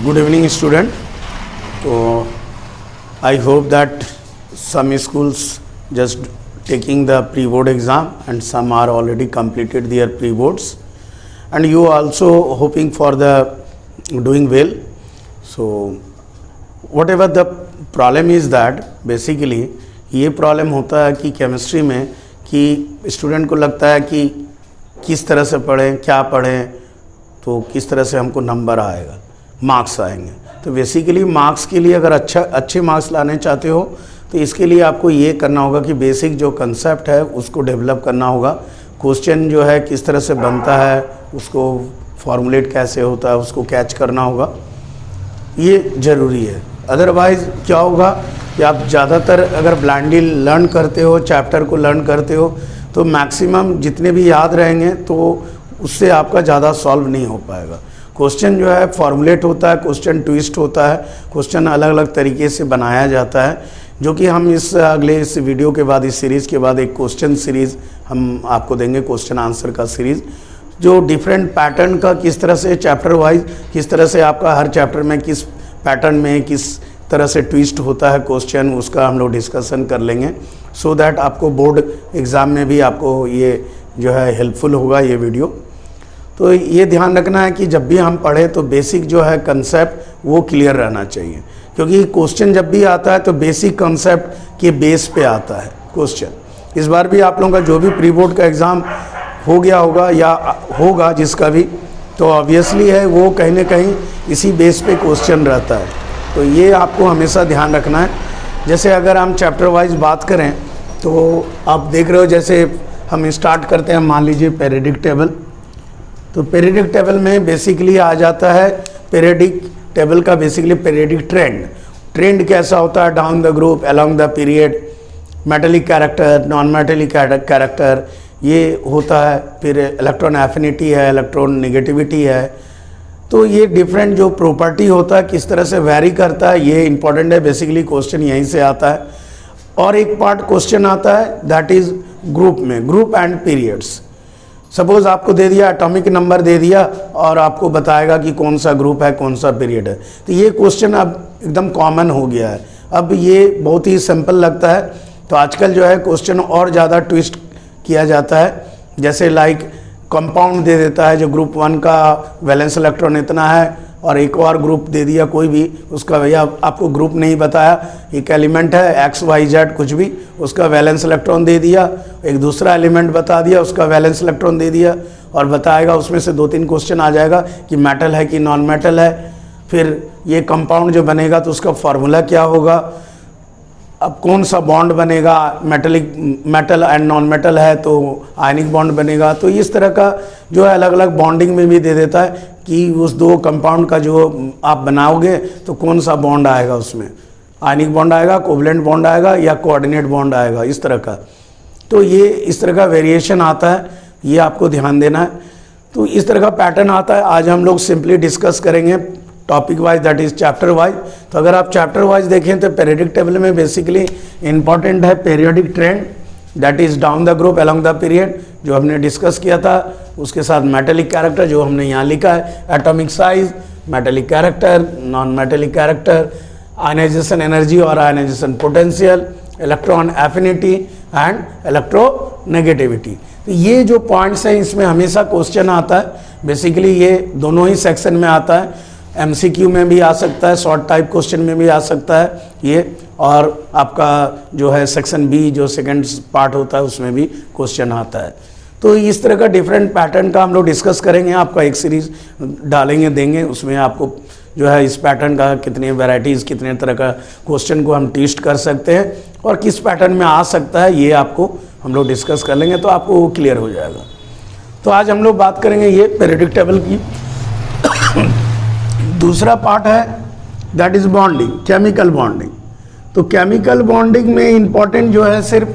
Good evening, student. So, I hope that some schools just taking the pre-board exam and some are already completed their pre-boards, and you also hoping for the doing well. So, whatever the problem is that basically ये problem होता है कि chemistry में कि student को लगता है कि किस तरह से पढ़ें, क्या पढ़ें, तो किस तरह से हमको नंबर आएगा, मार्क्स आएंगे। तो बेसिकली मार्क्स के लिए अगर अच्छे मार्क्स लाने चाहते हो तो इसके लिए आपको ये करना होगा कि बेसिक जो कंसेप्ट है उसको डेवलप करना होगा। क्वेश्चन जो है किस तरह से बनता है, उसको फॉर्मुलेट कैसे होता है, उसको कैच करना होगा, ये ज़रूरी है। अदरवाइज़ क्या होगा कि आप ज़्यादातर अगर ब्लाइंडली लर्न करते हो, चैप्टर को लर्न करते हो, तो मैक्सिमम जितने भी याद रहेंगे तो उससे आपका ज़्यादा सॉल्व नहीं हो पाएगा। क्वेश्चन जो है फॉर्मुलेट होता है, क्वेश्चन ट्विस्ट होता है, क्वेश्चन अलग अलग तरीके से बनाया जाता है, जो कि हम इस वीडियो के बाद, इस सीरीज़ के बाद एक क्वेश्चन सीरीज़ हम आपको देंगे, क्वेश्चन आंसर का सीरीज़, जो डिफरेंट पैटर्न का किस तरह से चैप्टर वाइज, किस तरह से आपका हर चैप्टर में किस पैटर्न में किस तरह से ट्विस्ट होता है क्वेश्चन, उसका हम लोग डिस्कशन कर लेंगे, सो दैट आपको बोर्ड एग्ज़ाम में भी आपको ये जो है हेल्पफुल होगा ये वीडियो। तो ये ध्यान रखना है कि जब भी हम पढ़ें तो बेसिक जो है कंसेप्ट वो क्लियर रहना चाहिए, क्योंकि क्वेश्चन जब भी आता है तो बेसिक कंसेप्ट के बेस पे आता है क्वेश्चन। इस बार भी आप लोगों का जो भी प्री बोर्ड का एग्ज़ाम हो गया होगा या होगा जिसका भी, तो ऑब्वियसली है वो कहीं ना कहीं इसी बेस पे क्वेश्चन रहता है। तो ये आपको हमेशा ध्यान रखना है। जैसे अगर हम चैप्टर वाइज बात करें तो आप देख रहे हो, जैसे हम स्टार्ट करते हैं, मान लीजिए पीरियडिक टेबल। तो पीरियडिक टेबल में बेसिकली आ जाता है, पीरियडिक टेबल का बेसिकली पीरियडिक ट्रेंड कैसा होता है, down the group, along the period, metallic character, non metallic character, ये होता है। फिर इलेक्ट्रॉन एफिनिटी है, इलेक्ट्रॉन नेगेटिविटी है। तो ये डिफरेंट जो प्रॉपर्टी होता है किस तरह से वैरी करता है, ये इंपॉर्टेंट है। बेसिकली क्वेश्चन यहीं से आता है। और एक पार्ट क्वेश्चन आता है दैट इज़ ग्रुप में, ग्रुप एंड पीरियड्स। सपोज आपको दे दिया, एटॉमिक नंबर दे दिया और आपको बताएगा कि कौन सा ग्रुप है, कौन सा पीरियड है। तो ये क्वेश्चन अब एकदम कॉमन हो गया है, अब ये बहुत ही सिंपल लगता है। तो आजकल जो है क्वेश्चन और ज़्यादा ट्विस्ट किया जाता है, जैसे लाइक कंपाउंड दे देता है, जो ग्रुप 1 का वैलेंस इलेक्ट्रॉन इतना है, और एक और ग्रुप दे दिया कोई भी, उसका भैया आपको ग्रुप नहीं बताया, एक एलिमेंट है XYZ कुछ भी, उसका वैलेंस इलेक्ट्रॉन दे दिया। एक दूसरा एलिमेंट बता दिया, उसका वैलेंस इलेक्ट्रॉन दे दिया, और बताएगा उसमें से 2-3 क्वेश्चन आ जाएगा कि मेटल है कि नॉन मेटल है। फिर ये कंपाउंड जो बनेगा तो उसका फार्मूला क्या होगा, अब कौन सा बॉन्ड बनेगा, मेटल एंड नॉन मेटल है तो आयनिक बॉन्ड बनेगा। तो इस तरह का जो है अलग अलग बॉन्डिंग में भी दे देता है कि उस 2 कंपाउंड का जो आप बनाओगे तो कौन सा बॉन्ड आएगा, उसमें आयनिक बॉन्ड आएगा, कोवलेंट बॉन्ड आएगा या कोऑर्डिनेट बॉन्ड आएगा, इस तरह का। तो ये इस तरह का वेरिएशन आता है, ये आपको ध्यान देना है। तो इस तरह का पैटर्न आता है। आज हम लोग सिंपली डिस्कस करेंगे topic wise, that is chapter wise. तो अगर आप चैप्टर वाइज देखें तो पीरियडिक टेबल में बेसिकली इंपॉर्टेंट है periodic trend, that is down the group along the period, जो हमने डिस्कस किया था। उसके साथ मेटेलिक कैरेक्टर जो हमने यहाँ लिखा है, atomic size, metallic character, non metallic character, ionization energy और ionization potential, electron affinity and electronegativity. तो ये जो पॉइंट्स हैं इसमें हमेशा क्वेश्चन आता है। बेसिकली ये दोनों ही सेक्शन में आता है, MCQ में भी आ सकता है, शॉर्ट टाइप क्वेश्चन में भी आ सकता है ये, और आपका जो है सेक्शन बी जो सेकंड पार्ट होता है उसमें भी क्वेश्चन आता है। तो इस तरह का डिफरेंट पैटर्न का हम लोग डिस्कस करेंगे। आपका एक सीरीज़ डालेंगे, देंगे, उसमें आपको जो है इस पैटर्न का कितनी वैराइटीज़, कितने तरह का क्वेश्चन को हम टेस्ट कर सकते हैं और किस पैटर्न में आ सकता है, ये आपको हम लोग डिस्कस कर लेंगे, तो आपको वो क्लियर हो जाएगा। तो आज हम लोग बात करेंगे ये पीरियडिक टेबल की। दूसरा पार्ट है that is bonding, chemical bonding. तो केमिकल बॉन्डिंग में इंपॉर्टेंट जो है, सिर्फ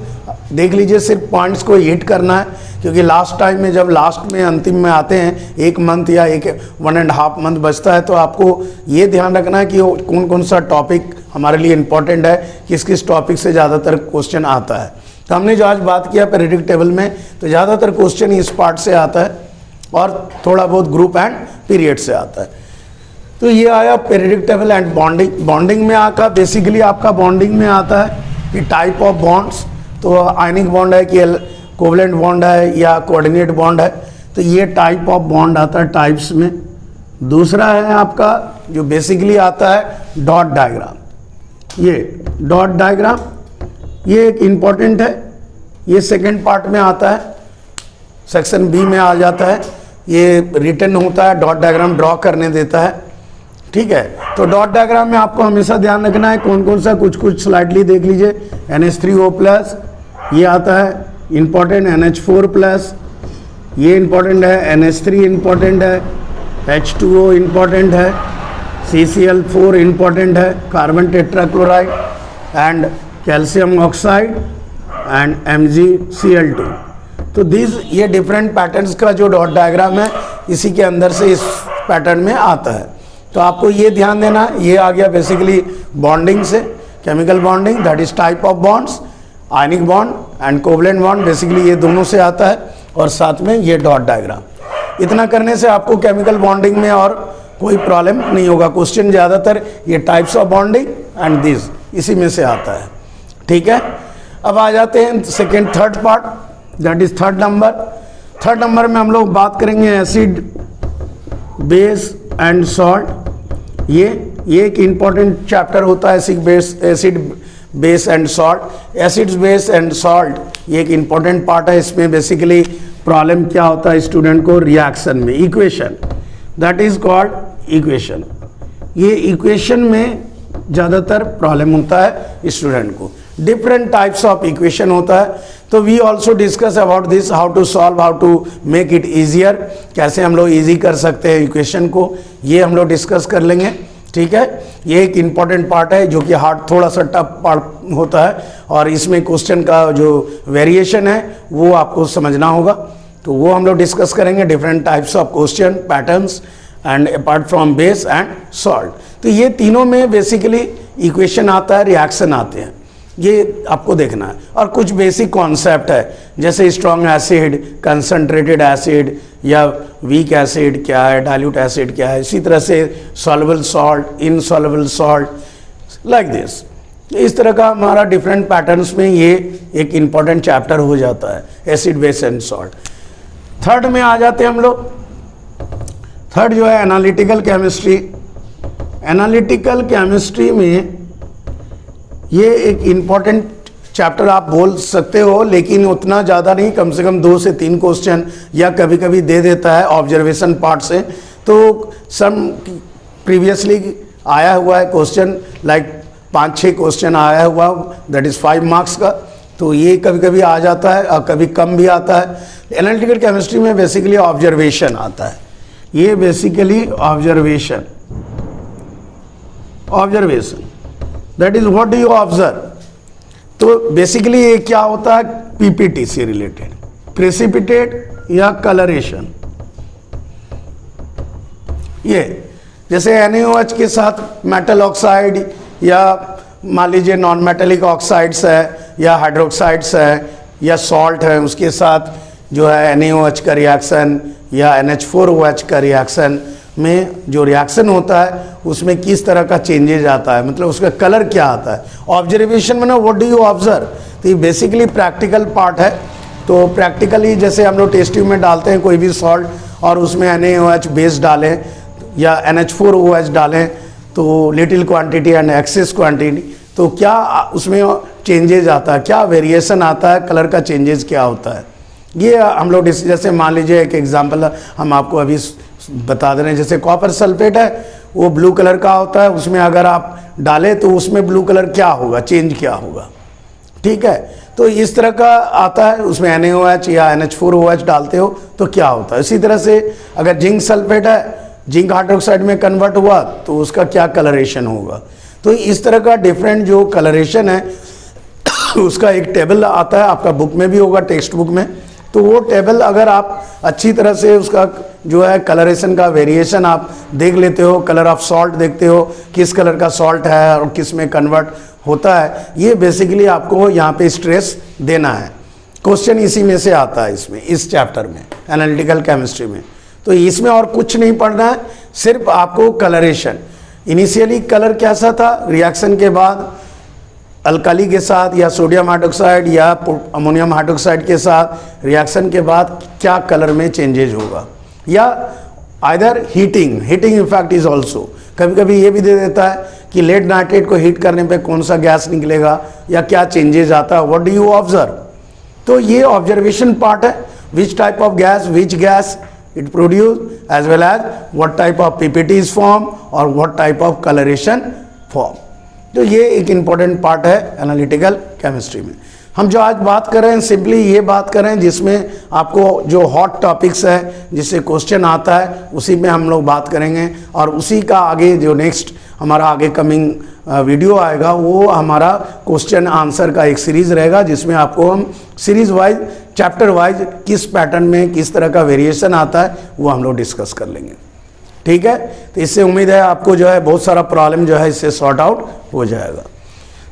देख लीजिए, सिर्फ पॉइंट्स को हिट करना है, क्योंकि लास्ट टाइम में जब लास्ट में अंतिम में आते हैं, 1 मंथ या 1.5 मंथ बचता है, तो आपको ये ध्यान रखना है कि कौन कौन सा टॉपिक हमारे लिए इम्पॉर्टेंट है, किस किस टॉपिक से ज़्यादातर क्वेश्चन आता है। तो हमने जो आज बात किया पीरियडिक टेबल में, तो ज़्यादातर क्वेश्चन इस पार्ट से आता है और थोड़ा बहुत ग्रुप एंड पीरियड से आता है। तो ये आया periodic table and bonding. Bonding में आका बेसिकली आपका बॉन्डिंग में आता है कि टाइप ऑफ बॉन्ड्स, तो आयनिक बॉन्ड है कि कोवलेंट बॉन्ड है या कोऑर्डिनेट बॉन्ड है, तो ये टाइप ऑफ बॉन्ड आता है टाइप्स में। दूसरा है आपका जो बेसिकली आता है डॉट डायग्राम। ये डॉट डायग्राम ये एक इम्पॉर्टेंट है, ये सेकंड पार्ट में आता है, सेक्शन बी में आ जाता है। ये रिटन होता है, डॉट डायग्राम ड्रॉ करने देता है, ठीक है। तो डॉट डायग्राम में आपको हमेशा ध्यान रखना है कौन कौन सा, कुछ स्लाइडली देख लीजिए। NH3O+, ये आता है इम्पॉर्टेंट, NH4+, ये इम्पॉर्टेंट है, NH3 इम्पॉर्टेंट है, H2O इम्पॉर्टेंट है, CCl4 इम्पॉर्टेंट है, carbon tetrachloride and calcium oxide and MgCl2। तो ये डिफरेंट पैटर्न्स का जो डॉट डायग्राम है इसी के अंदर से इस पैटर्न में आता है। तो आपको ये ध्यान देना, ये आ गया बेसिकली बॉन्डिंग से, chemical bonding that is type of bonds, ionic bond and covalent bond, basically ये दोनों से आता है, और साथ में ये डॉट डायग्राम। इतना करने से आपको केमिकल बॉन्डिंग में और कोई प्रॉब्लम नहीं होगा। क्वेश्चन ज़्यादातर ये types of bonding and this इसी में से आता है, ठीक है। अब आ जाते हैं second third part, that is third number. Third number में हम लोग बात करेंगे एसिड, बेस एंड सॉल्ट। ये एक इम्पॉर्टेंट चैप्टर होता है acid base and salt. Acids base and salt ये एक इम्पॉर्टेंट पार्ट है। इसमें बेसिकली प्रॉब्लम क्या होता है स्टूडेंट को, रिएक्शन में equation, that is called equation. ये इक्वेशन में ज़्यादातर प्रॉब्लम होता है स्टूडेंट को। डिफरेंट टाइप्स ऑफ इक्वेशन होता है, तो we also discuss about this, how to solve, how to make it easier, कैसे हम लोग ईजी कर सकते हैं इक्वेशन को, ये हम लोग डिस्कस कर लेंगे, ठीक है। ये एक इम्पॉर्टेंट पार्ट है जो कि हार्ड, थोड़ा सा टफ पार्ट होता है, और इसमें क्वेश्चन का जो वेरिएशन है वो आपको समझना होगा, तो वो हम लोग डिस्कस करेंगे। Different types of question patterns and apart from base and salt. तो ये तीनों में बेसिकली इक्वेशन आता है, रिएक्शन आते हैं, ये आपको देखना है। और कुछ बेसिक कॉन्सेप्ट है जैसे स्ट्रॉन्ग एसिड, कंसंट्रेटेड एसिड या वीक एसिड क्या है, डाइल्यूट एसिड क्या है, इसी तरह से soluble salt, insoluble salt, like this. इस तरह का हमारा डिफरेंट पैटर्न्स में ये एक इम्पॉर्टेंट चैप्टर हो जाता है, acid base and salt. Third में आ जाते हैं हम लोग। थर्ड जो है एनालिटिकल केमिस्ट्री। एनालिटिकल केमिस्ट्री में ये एक इम्पॉर्टेंट चैप्टर आप बोल सकते हो, लेकिन उतना ज़्यादा नहीं, कम से कम 2 से 3 क्वेश्चन या कभी कभी दे देता है ऑब्जर्वेशन पार्ट से। तो सम प्रीवियसली आया हुआ है क्वेश्चन, लाइक 5-6 क्वेश्चन आया हुआ, दैट इज़ 5 मार्क्स का, तो ये कभी कभी आ जाता है और कभी कम भी आता है। एनालिटिकल केमिस्ट्री में बेसिकली ऑब्जर्वेशन आता है, ये basically observation that is what do you observe. तो बेसिकली ये क्या होता है, पीपीटी से रिलेटेड, प्रेसिपिटेट या कलरेशन। ये जैसे NaOH के साथ मेटल ऑक्साइड या मान लीजिए नॉन मेटेलिक ऑक्साइड्स है या हाइड्रोक्साइड्स है या सॉल्ट है, उसके साथ जो है NaOH का रिएक्शन या NH4OH का रिएक्शन में जो रिएक्शन होता है उसमें किस तरह का चेंजेज आता है, मतलब उसका कलर क्या आता है। ऑब्जर्वेशन में ना व्हाट डू यू ऑब्जर्व, तो ये बेसिकली प्रैक्टिकल पार्ट है। तो प्रैक्टिकली जैसे हम लोग टेस्ट ट्यूब में डालते हैं कोई भी सॉल्ट और उसमें NaOH बेस डालें या NH4OH डालें, तो little quantity and excess quantity, तो क्या उसमें चेंजेज आता है, क्या वेरिएशन आता है, कलर का चेंजेस क्या होता है, ये हम लोग जैसे मान लीजिए एक एग्जांपल हम आपको अभी बता दे रहे हैं। जैसे कॉपर सल्फेट है, वो ब्लू कलर का होता है, उसमें अगर आप डालें तो उसमें ब्लू कलर क्या होगा, चेंज क्या होगा, ठीक है। तो इस तरह का आता है, उसमें NaOH या NH4OH डालते हो तो क्या होता है। इसी तरह से अगर जिंक सल्फेट है, जिंक हाइड्रोक्साइड में कन्वर्ट हुआ तो उसका क्या कलरेशन होगा। तो इस तरह का डिफरेंट जो कलरेशन है उसका एक टेबल आता है, आपका बुक में भी होगा, टेक्स्ट बुक में। तो वो टेबल अगर आप अच्छी तरह से उसका जो है कलरेशन का वेरिएशन आप देख लेते हो, कलर ऑफ सॉल्ट देखते हो, किस कलर का सॉल्ट है और किस में कन्वर्ट होता है, ये बेसिकली आपको यहाँ पे स्ट्रेस देना है। क्वेश्चन इसी में से आता है, इसमें इस चैप्टर में एनालिटिकल केमिस्ट्री में। तो इसमें और कुछ नहीं पढ़ना है, सिर्फ आपको कलरेशन। इनिशियली कलर कैसा था, रिएक्शन के बाद अल्काली के साथ या सोडियम हाइड्रोक्साइड या अमोनियम हाइड्रोक्साइड के साथ रिएक्शन के बाद क्या कलर में चेंजेज होगा, या either heating effect is also. कभी कभी ये भी दे देता है कि लेड नाइट्रेट को हीट करने पे कौन सा गैस निकलेगा या क्या चेंजेज आता है, व्हाट डू यू ऑब्जर्व। तो ये ऑब्जर्वेशन पार्ट है, which type of gas, which gas it produce, as well as what type of PPT is form और what type of coloration form। तो ये एक important part है एनालिटिकल केमिस्ट्री में। हम जो आज बात कर रहे हैं सिंपली ये बात कर रहे हैं जिसमें आपको जो हॉट टॉपिक्स है, जिससे क्वेश्चन आता है, उसी में हम लोग बात करेंगे। और उसी का आगे जो नेक्स्ट हमारा आगे कमिंग वीडियो आएगा वो हमारा क्वेश्चन आंसर का एक सीरीज़ रहेगा, जिसमें आपको हम सीरीज़ वाइज, चैप्टर वाइज किस पैटर्न में किस तरह का वेरिएशन आता है वो हम लोग डिस्कस कर लेंगे। ठीक है, तो इससे उम्मीद है आपको जो है बहुत सारा प्रॉब्लम जो है इससे सॉर्ट आउट हो जाएगा।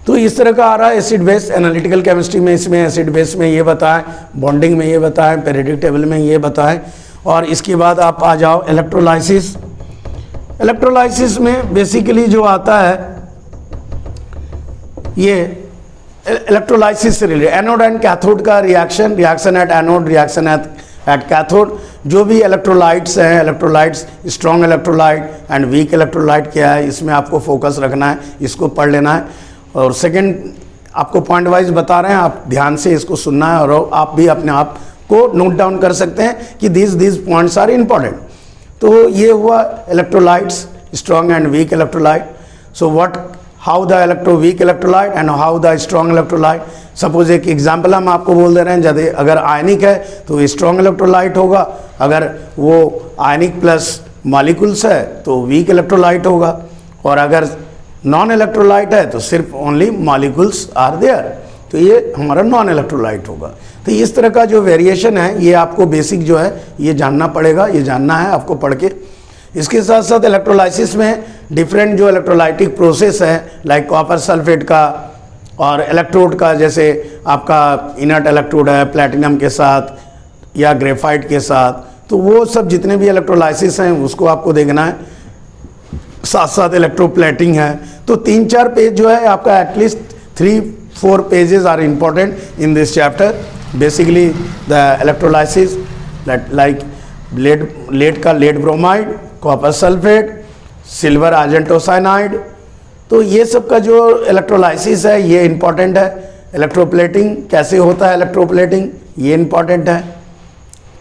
तो इस तरह का आ रहा है एसिड बेस एनालिटिकल केमिस्ट्री में। इसमें एसिड बेस में ये बताएं, बॉन्डिंग में ये बताएं, पीरियोडिक टेबल में ये बताएं। और इसके बाद आप आ जाओ इलेक्ट्रोलाइसिस। इलेक्ट्रोलाइसिस में बेसिकली जो आता है ये इलेक्ट्रोलाइसिस से रिलेटेड एनोड एंड कैथोड का reaction at anode, reaction at cathode. जो भी इलेक्ट्रोलाइट्स हैं, electrolytes strong electrolyte and weak electrolyte क्या है, इसमें आपको फोकस रखना है, इसको पढ़ लेना है। और सेकंड आपको पॉइंट वाइज बता रहे हैं, आप ध्यान से इसको सुनना है और आप भी अपने आप को नोट डाउन कर सकते हैं कि दिस पॉइंट्स आर इम्पॉर्टेंट। तो ये हुआ electrolytes, strong and weak electrolyte. So what, how the weak electrolyte and how the strong electrolyte. Suppose एक एग्जाम्पल हम आपको बोल दे रहे हैं, जैसे अगर आयनिक है तो स्ट्रॉन्ग इलेक्ट्रोलाइट होगा, अगर वो आयनिक प्लस मॉलिक्यूल्स है तो वीक इलेक्ट्रोलाइट होगा, और अगर नॉन इलेक्ट्रोलाइट है तो सिर्फ ओनली मॉलिक्यूल्स आर देयर, तो ये हमारा नॉन इलेक्ट्रोलाइट होगा। तो इस तरह का जो वेरिएशन है ये आपको बेसिक जो है ये जानना पड़ेगा, ये जानना है आपको पढ़ के। इसके साथ साथ इलेक्ट्रोलाइसिस में डिफरेंट जो इलेक्ट्रोलाइटिक प्रोसेस है, लाइक कॉपर सल्फेट का और इलेक्ट्रोड का, जैसे आपका इनर्ट इलेक्ट्रोड है प्लैटिनम के साथ या ग्रेफाइट के साथ, तो वो सब जितने भी इलेक्ट्रोलाइसिस हैं उसको आपको देखना है। साथ साथ इलेक्ट्रोप्लेटिंग है। तो 3-4 पेज जो है आपका at least 3-4 pages are important in this chapter. Basically the electrolysis like lead का lead bromide, copper sulphate, silver argentocyanide, तो ये सब का जो इलेक्ट्रोलाइसिस है ये इम्पॉर्टेंट है। इलेक्ट्रोप्लेटिंग कैसे होता है, इलेक्ट्रोप्लेटिंग ये इम्पॉर्टेंट है।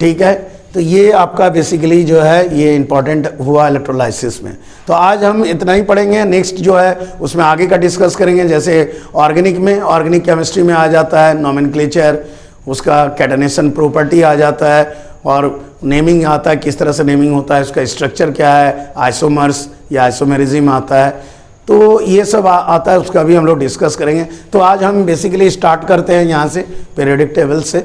ठीक है, तो ये आपका बेसिकली जो है ये इम्पॉर्टेंट हुआ इलेक्ट्रोलाइसिस में। तो आज हम इतना ही पढ़ेंगे, नेक्स्ट जो है उसमें आगे का डिस्कस करेंगे। जैसे ऑर्गेनिक में, ऑर्गेनिक केमिस्ट्री में आ जाता है नोमेनक्लेचर, उसका कैटनेशन प्रॉपर्टी आ जाता है, और नेमिंग आता है, किस तरह से नेमिंग होता है, उसका स्ट्रक्चर क्या है, आइसोमर्स या आइसोमेरिज्म आता है, तो ये सब आता है, उसका भी हम लोग डिस्कस करेंगे। तो आज हम बेसिकली स्टार्ट करते हैं यहाँ से पीरियोडिक टेबल से।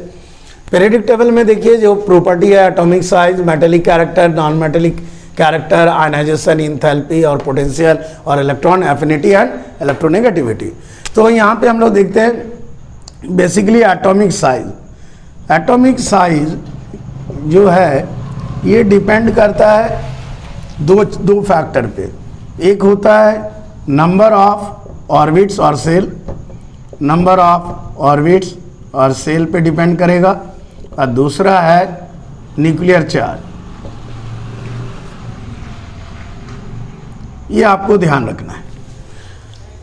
पीरियोडिक टेबल में देखिए जो प्रॉपर्टी है, atomic size, metallic character, non metallic character, ionization, enthalpy और पोटेंशियल, और इलेक्ट्रॉन एफिनिटी एंड इलेक्ट्रोनेगेटिविटी। तो यहाँ पे हम लोग देखते हैं basically atomic size. Atomic size जो है ये डिपेंड करता है दो फैक्टर पे। एक होता है नंबर ऑफ ऑर्बिट्स और सेल, नंबर ऑफ ऑर्बिट्स और सेल पे डिपेंड करेगा, और दूसरा है न्यूक्लियर चार्ज। ये आपको ध्यान रखना है।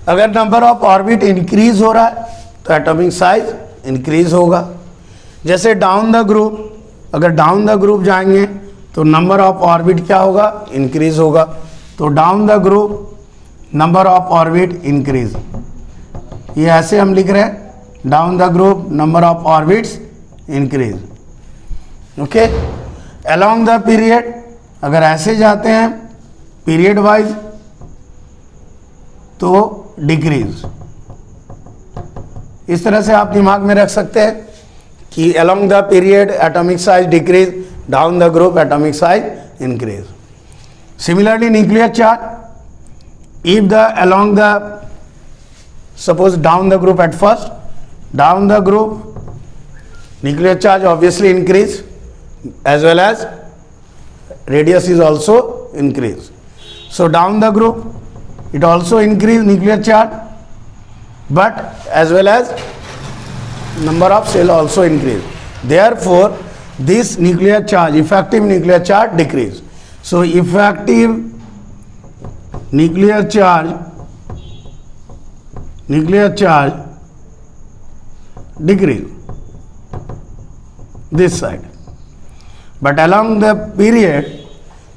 अगर नंबर ऑफ ऑर्बिट इंक्रीज हो रहा है तो एटॉमिक साइज इंक्रीज होगा। जैसे डाउन द ग्रुप, अगर डाउन द ग्रुप जाएंगे तो नंबर ऑफ ऑर्बिट क्या होगा, इंक्रीज होगा। तो down the group number of orbit increase, ये ऐसे हम लिख रहे हैं, down the group number of orbits increase. Okay, along the period अगर ऐसे जाते हैं पीरियड वाइज तो डिक्रीज। इस तरह से आप दिमाग में रख सकते हैं कि along the period atomic size decrease, down the group atomic size increase. Similarly nuclear charge, if the along the suppose down the group at first, down the group nuclear charge obviously increase as well as radius is also increase. So down the group, it also increase nuclear charge, but as well as number of cell also increase. Therefore, this nuclear charge, effective nuclear charge decrease. So effective nuclear charge decrease this side, but along the period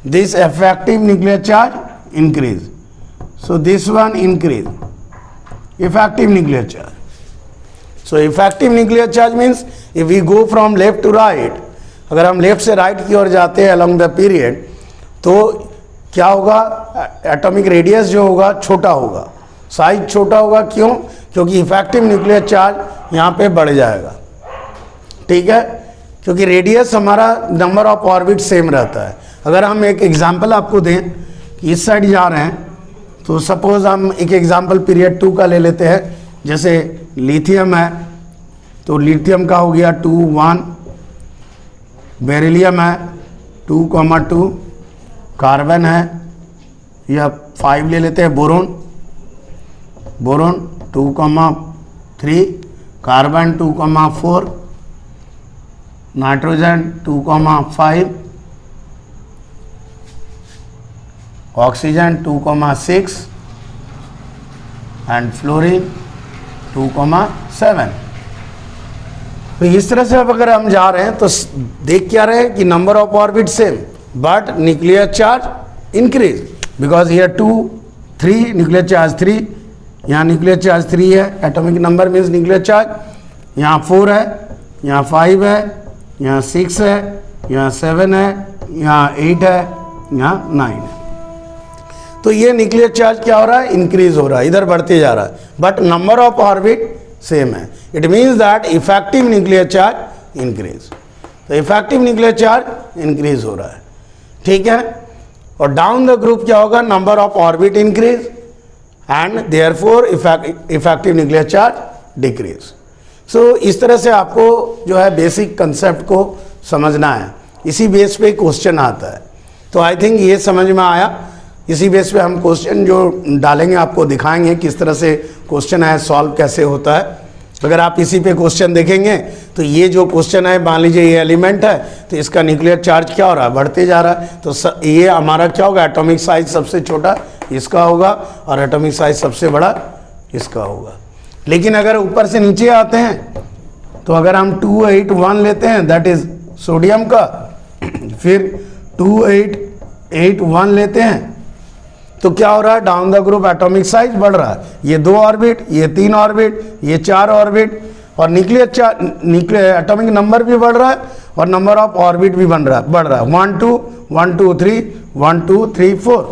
this effective nuclear charge increase. So this one increase effective nuclear charge. So effective nuclear charge means if we go from left to right, अगर हम left से right की ओर जाते हैं along the period, तो क्या होगा, atomic radius जो होगा छोटा होगा, साइज छोटा होगा. क्यों? क्योंकि इफेक्टिव न्यूक्लियर चार्ज यहाँ पे बढ़ जाएगा. ठीक है, क्योंकि रेडियस हमारा नंबर ऑफ ऑर्बिट सेम रहता है. अगर हम एक एग्जांपल आपको दें कि इस साइड जा रहे हैं, तो सपोज हम एक एग्जांपल पीरियड 2 का ले लेते हैं. जैसे लिथियम है, तो लिथियम का हो गया 2, 1. बेरिलियम है 2,2. कार्बन है या 5 ले लेते हैं. Boron 2,3. Carbon 2,4. Nitrogen 2,5. Oxygen 2,6 and fluorine 2,7. तो इस तरह से अब अगर हम जा रहे हैं तो देख क्या रहे हैं कि number of orbit same, but nuclear charge increase, because here 2, 3 nuclear charge 3, यहाँ न्यूक्लियर चार्ज 3 है. Atomic number means nuclear charge. यहाँ 4 है, यहाँ 5 है, यहाँ 6 है, यहाँ 7 है, यहाँ 8 है, यहाँ 9 है. तो ये न्यूक्लियर चार्ज क्या हो रहा है, इंक्रीज हो रहा है, इधर बढ़ते जा रहा है, but number of orbit same है. It means that effective nuclear charge increase. तो इफेक्टिव न्यूक्लियर चार्ज इंक्रीज हो रहा है. ठीक है. और डाउन द ग्रुप क्या होगा, number of orbit increase and therefore effective nuclear charge decrease. So इस तरह से आपको जो है बेसिक कंसेप्ट को समझना है. इसी बेस पे क्वेश्चन आता है. तो आई थिंक ये समझ में आया. इसी बेस पे हम क्वेश्चन जो डालेंगे आपको दिखाएंगे किस तरह से क्वेश्चन है, सॉल्व कैसे होता है. अगर आप इसी पे क्वेश्चन देखेंगे तो ये जो क्वेश्चन है, मान लीजिए ये एलिमेंट है, तो इसका न्यूक्लियर चार्ज क्या हो रहा है, बढ़ते जा रहा है. तो ये हमारा क्या होगा, एटॉमिक साइज सबसे छोटा इसका होगा और एटॉमिक साइज सबसे बड़ा इसका होगा. लेकिन अगर ऊपर से नीचे आते हैं तो अगर हम 281 लेते हैं, दैट इज सोडियम का, फिर 2881 लेते हैं, तो क्या हो रहा है, down the group atomic size बढ़ रहा है. ये 2 ऑर्बिट, ये 3 ऑर्बिट, ये 4 ऑर्बिट, और न्यूक्लियर एटॉमिक नंबर भी बढ़ रहा है और नंबर ऑफ ऑर्बिट भी बढ़ रहा है. 1 2 1 2 3 1 2 3 4.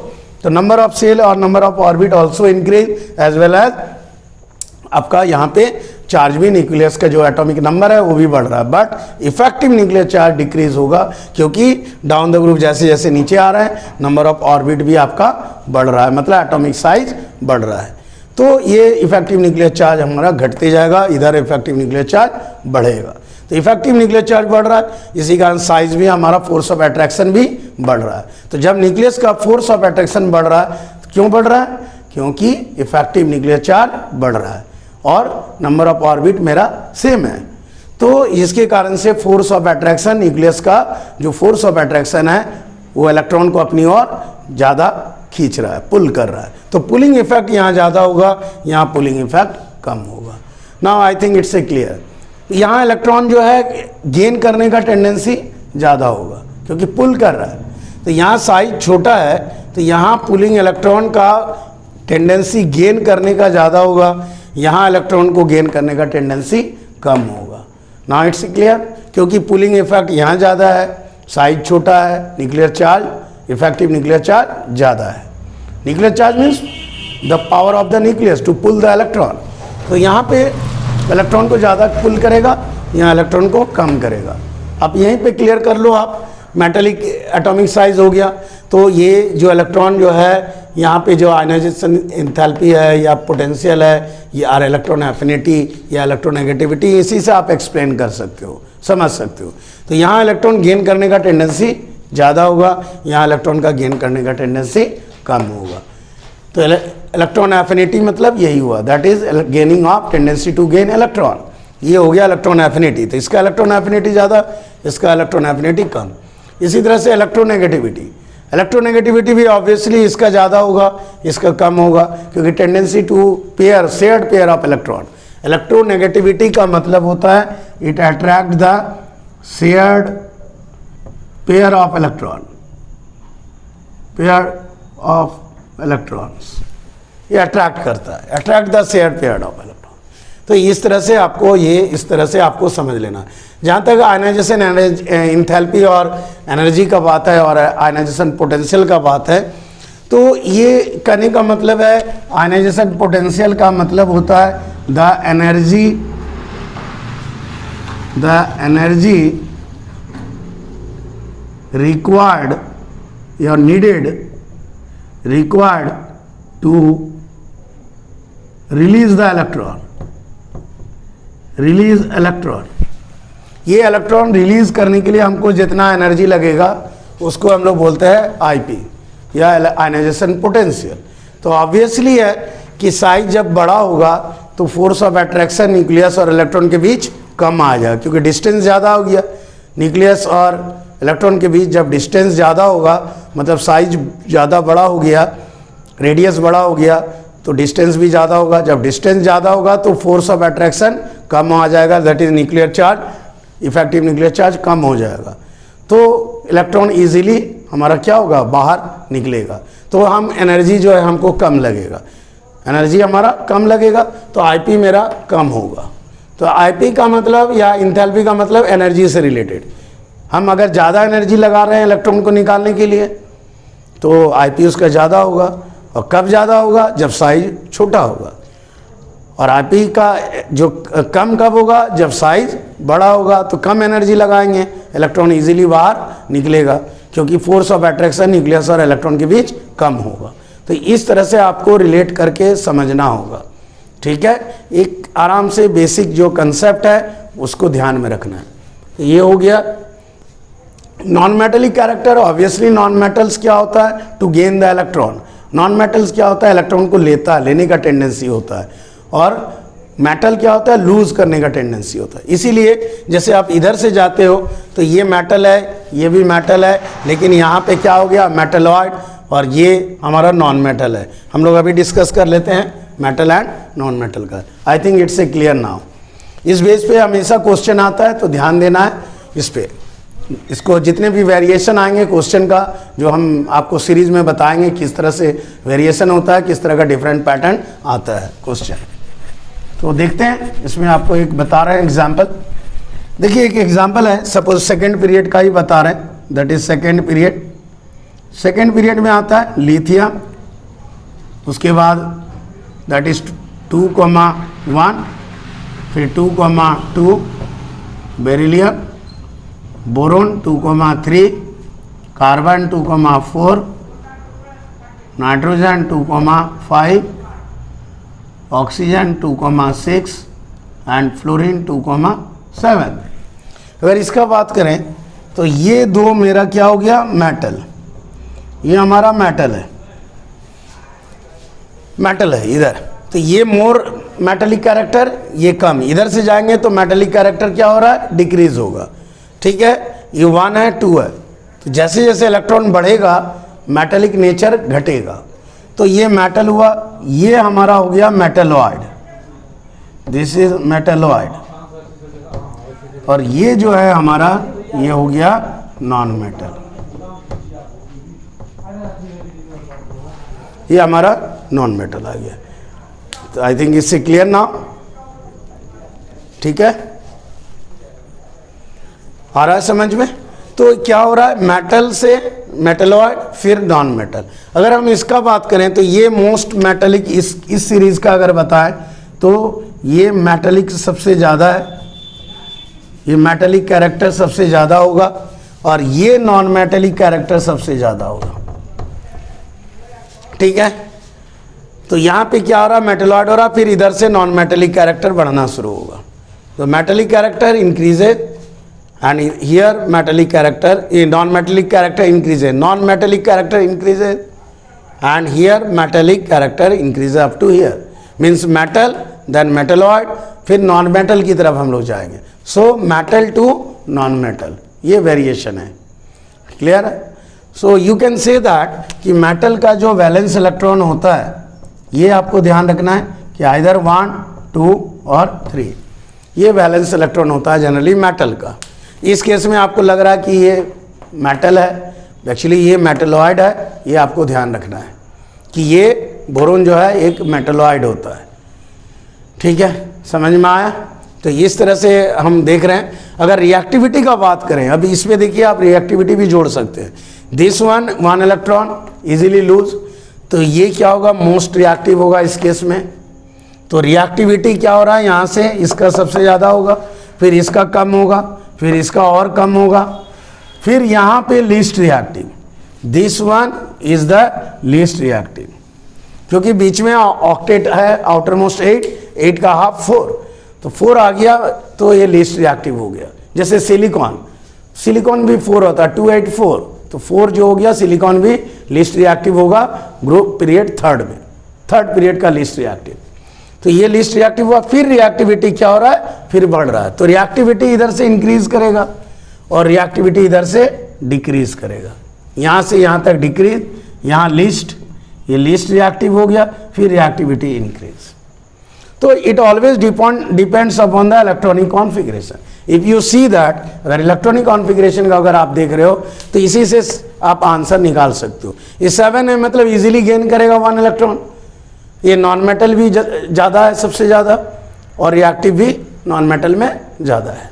तो नंबर ऑफ सेल और number of orbit also increase, as well as आपका यहाँ पे चार्ज भी, न्यूक्लियस का जो एटॉमिक नंबर है वो भी बढ़ रहा है. But effective nuclear charge decrease होगा, क्योंकि डाउन द ग्रुप जैसे जैसे नीचे आ रहे हैं नंबर ऑफ ऑर्बिट भी आपका बढ़ रहा है, मतलब एटॉमिक साइज बढ़ रहा है. तो ये इफेक्टिव न्यूक्लियर चार्ज हमारा घटते जाएगा, इधर इफेक्टिव न्यूक्लियर चार्ज बढ़ेगा. तो इफेक्टिव न्यूक्लियर चार्ज बढ़ रहा है, इसी कारण साइज भी हमारा, फोर्स ऑफ अट्रैक्शन भी बढ़ रहा है. तो जब न्यूक्लियस का फोर्स ऑफ अट्रैक्शन बढ़ रहा है, तो क्यों बढ़ रहा है, क्योंकि इफेक्टिव न्यूक्लियर चार्ज बढ़ रहा है और नंबर ऑफ ऑर्बिट मेरा सेम है. तो इसके कारण से फोर्स ऑफ अट्रैक्शन, न्यूक्लियस का जो फोर्स ऑफ अट्रैक्शन है वो इलेक्ट्रॉन को अपनी ओर ज़्यादा खींच रहा है, पुल कर रहा है. तो पुलिंग इफेक्ट यहाँ ज़्यादा होगा, यहाँ पुलिंग इफेक्ट कम होगा. Now I think it's a clear. यहाँ इलेक्ट्रॉन जो है गेन करने का टेंडेंसी ज़्यादा होगा, क्योंकि पुल कर रहा है. तो यहाँ साइज छोटा है, तो यहाँ पुलिंग इलेक्ट्रॉन का टेंडेंसी गेन करने का ज़्यादा होगा, यहाँ इलेक्ट्रॉन को गेन करने का टेंडेंसी कम होगा. Now it's clear. क्योंकि पुलिंग इफेक्ट यहाँ ज़्यादा है, साइज छोटा है, nuclear charge, effective nuclear charge ज़्यादा है. Nuclear charge means the power of the nucleus to pull the electron. तो यहाँ पे इलेक्ट्रॉन को ज़्यादा पुल करेगा, यहाँ इलेक्ट्रॉन को कम करेगा. अब यहीं पे क्लियर कर लो आप, मेटालिक एटॉमिक साइज हो गया. तो ये जो इलेक्ट्रॉन जो है, यहाँ पे जो आयनाइजेशन एंथैल्पी है या पोटेंशियल है, ये आर इलेक्ट्रॉन एफिनिटी या इलेक्ट्रोनेगेटिविटी, इसी से आप एक्सप्लेन कर सकते हो, समझ सकते हो. तो यहाँ इलेक्ट्रॉन गेन करने का टेंडेंसी ज़्यादा होगा, यहाँ इलेक्ट्रॉन का गेन करने का टेंडेंसी कम होगा। तो इलेक्ट्रॉन एफिनिटी मतलब यही हुआ, that is gaining of tendency to gain electron. ये हो गया इलेक्ट्रॉन एफिनिटी। तो इसका इलेक्ट्रॉन एफिनिटी ज़्यादा, इसका इलेक्ट्रॉन एफिनिटी कम। इसी तरह से इलेक्ट्रोनेगेटिविटी, इलेक्ट्रोनेगेटिविटी भी ऑब्वियसली इसका ज़्यादा होगा, इसका कम होगा, क्योंकि tendency to pair, shared pair of electron. Electronegativity का मतलब होता है it attract the shared pair of electron, pair of electrons, ये अट्रैक्ट करता है, attract the shared pair of electron. तो इस तरह से आपको ये, इस तरह से आपको समझ लेना है। जहाँ तक आयनाइजेशन इंथैल्पी और एनर्जी का बात है और आयनाइजेशन पोटेंशियल का बात है, तो ये कहने का मतलब है, आयनाइजेशन पोटेंशियल का मतलब होता है द एनर्जी रिक्वायर्ड या required to release the electron, release electron। ये इलेक्ट्रॉन रिलीज करने के लिए हमको जितना एनर्जी लगेगा उसको हम लोग बोलते हैं आईपी या आयनाइजेशन पोटेंशियल। तो ऑब्वियसली है कि साइज जब बड़ा होगा तो फोर्स ऑफ अट्रैक्शन न्यूक्लियस और इलेक्ट्रॉन के बीच कम आ जाएगा, क्योंकि डिस्टेंस ज़्यादा हो गया। न्यूक्लियस और इलेक्ट्रॉन के बीच जब डिस्टेंस ज़्यादा होगा, मतलब साइज ज़्यादा बड़ा हो गया, रेडियस बड़ा हो गया, तो डिस्टेंस भी ज़्यादा होगा। जब डिस्टेंस ज़्यादा होगा तो फोर्स ऑफ अट्रैक्शन कम आ जाएगा, that is nuclear charge, effective nuclear charge कम हो जाएगा। तो इलेक्ट्रॉन इजीली हमारा क्या होगा, बाहर निकलेगा। तो हम एनर्जी जो है हमको कम लगेगा, एनर्जी हमारा कम लगेगा, तो आईपी मेरा कम होगा। तो आईपी का मतलब या इंथैल्पी का मतलब एनर्जी से रिलेटेड। हम अगर ज़्यादा एनर्जी लगा रहे हैं इलेक्ट्रॉन को निकालने के लिए तो आईपी उसका ज़्यादा होगा। और कब ज़्यादा होगा, जब साइज छोटा होगा। और आईपी का जो कम कब होगा, जब साइज बड़ा होगा। तो कम एनर्जी लगाएंगे, इलेक्ट्रॉन इजीली बाहर निकलेगा, क्योंकि फोर्स ऑफ अट्रैक्शन न्यूक्लियस और इलेक्ट्रॉन के बीच कम होगा। तो इस तरह से आपको रिलेट करके समझना होगा, ठीक है। एक आराम से बेसिक जो कंसेप्ट है उसको ध्यान में रखना है। तो ये हो गया non metallic character. Obviously non metals क्या होता है, to gain the electron. Non metals क्या होता है, इलेक्ट्रॉन को लेता है, लेने का टेंडेंसी होता है। और मेटल क्या होता है, लूज करने का टेंडेंसी होता है। इसीलिए जैसे आप इधर से जाते हो तो ये मेटल है, ये भी मेटल है, लेकिन यहाँ पे क्या हो गया, मेटलॉइड, और ये हमारा नॉन मेटल है। हम लोग अभी डिस्कस कर लेते हैं मेटल एंड नॉन मेटल का। I think it's a clear now. इस बेस पे हमेशा क्वेश्चन आता है, तो ध्यान देना है इस पे। इसको जितने भी वेरिएशन आएंगे क्वेश्चन का, जो हम आपको सीरीज में बताएंगे किस तरह से वेरिएशन होता है, किस तरह का डिफरेंट पैटर्न आता है क्वेश्चन। तो देखते हैं, इसमें आपको एक बता रहे हैं एग्जाम्पल। देखिए एक एग्जाम्पल है, सपोज सेकेंड पीरियड का ही बता रहे हैं, that is second period. Second period में आता है लिथियम, उसके बाद दैट इज 2,1, फिर 2,2 beryllium, boron 2,3, carbon 2,4, nitrogen 2,5, oxygen 2,6 and fluorine 2,7। अगर इसका बात करें तो ये दो मेरा क्या हो गया, मेटल। ये हमारा मेटल है, मेटल है इधर। तो ये मोर मेटलिक कैरेक्टर, ये कम। इधर से जाएंगे तो मेटलिक कैरेक्टर क्या हो रहा है, डिक्रीज होगा, ठीक है। ये 1 है, 2 है। तो जैसे जैसे इलेक्ट्रॉन बढ़ेगा मेटलिक नेचर घटेगा। तो ये मेटल हुआ, ये हमारा हो गया मेटलॉइड, दिस इज मेटलॉइड। और ये जो है हमारा, ये हो गया नॉन मेटल, ये हमारा नॉन मेटल आ गया। तो आई थिंक इससे क्लियर नाउ, ठीक है, आ रहा है समझ में। तो क्या हो रहा है, मेटल से मेटलॉइड, फिर नॉन मेटल। अगर हम इसका बात करें तो ये मोस्ट मेटलिक, इस सीरीज का अगर बताएं तो ये मेटलिक सबसे ज़्यादा है, ये मेटलिक कैरेक्टर सबसे ज़्यादा होगा, और ये नॉन मेटलिक कैरेक्टर सबसे ज़्यादा होगा, ठीक है। तो यहाँ पे क्या हो रहा है, मेटलॉइड हो रहा, फिर इधर से नॉन मेटलिक कैरेक्टर बढ़ना शुरू होगा। तो metallic character increases and here metallic character, non-metallic character increases, non-metallic character increases, and here metallic character increases up to here, means metal then metalloid, फिर नॉन मेटल की तरफ हम लोग जाएंगे. So metal to non metal, ये variation है. Clear है? So you can say that कि मेटल का जो वैलेंस इलेक्ट्रॉन होता है, ये आपको ध्यान रखना है कि आइदर 1, 2 और 3, ये वैलेंस इलेक्ट्रॉन होता है जनरली मेटल का. इस केस में आपको लग रहा है कि ये मेटल है, एक्चुअली ये मेटलॉइड है. ये आपको ध्यान रखना है कि ये बोरोन जो है एक मेटलॉइड होता है. ठीक है, समझ में आया? तो इस तरह से हम देख रहे हैं. अगर रिएक्टिविटी का बात करें, अभी इसमें देखिए आप रिएक्टिविटी भी जोड़ सकते हैं. This one electron easily lose, तो ये क्या होगा, मोस्ट रिएक्टिव होगा इस केस में. तो रिएक्टिविटी क्या हो रहा है, यहाँ से इसका सबसे ज़्यादा होगा, फिर इसका कम होगा, फिर इसका और कम होगा, फिर यहाँ पे least reactive. This one is the least reactive, क्योंकि बीच में ऑक्टेट है, आउटर मोस्ट 8 का हाफ 4, तो 4 आ गया तो ये लीस्ट रिएक्टिव हो गया. जैसे सिलिकॉन भी 4 होता है, 2, 8, 4, तो 4 जो हो गया, सिलिकॉन भी लीस्ट रिएक्टिव होगा ग्रुप पीरियड 3rd में, 3rd पीरियड का लीस्ट रिएक्टिव. तो ये लीस्ट रिएक्टिव हुआ, फिर रिएक्टिविटी क्या हो रहा है, फिर बढ़ रहा है. तो रिएक्टिविटी इधर से इंक्रीज करेगा और रिएक्टिविटी इधर से डिक्रीज करेगा. यहाँ से यहाँ तक डिक्रीज, यहाँ लीस्ट, ये लीस्ट रिएक्टिव हो गया, फिर रिएक्टिविटी इंक्रीज. तो it always depends upon the electronic configuration. If you see that, अगर इलेक्ट्रॉनिक कॉन्फ़िगरेशन का अगर आप देख रहे हो तो इसी से आप आंसर निकाल सकते हो. ये 7 है, मतलब इजीली गेन करेगा 1 इलेक्ट्रॉन. ये नॉन मेटल भी ज़्यादा है, सबसे ज़्यादा, और रिएक्टिव भी नॉन मेटल में ज़्यादा है.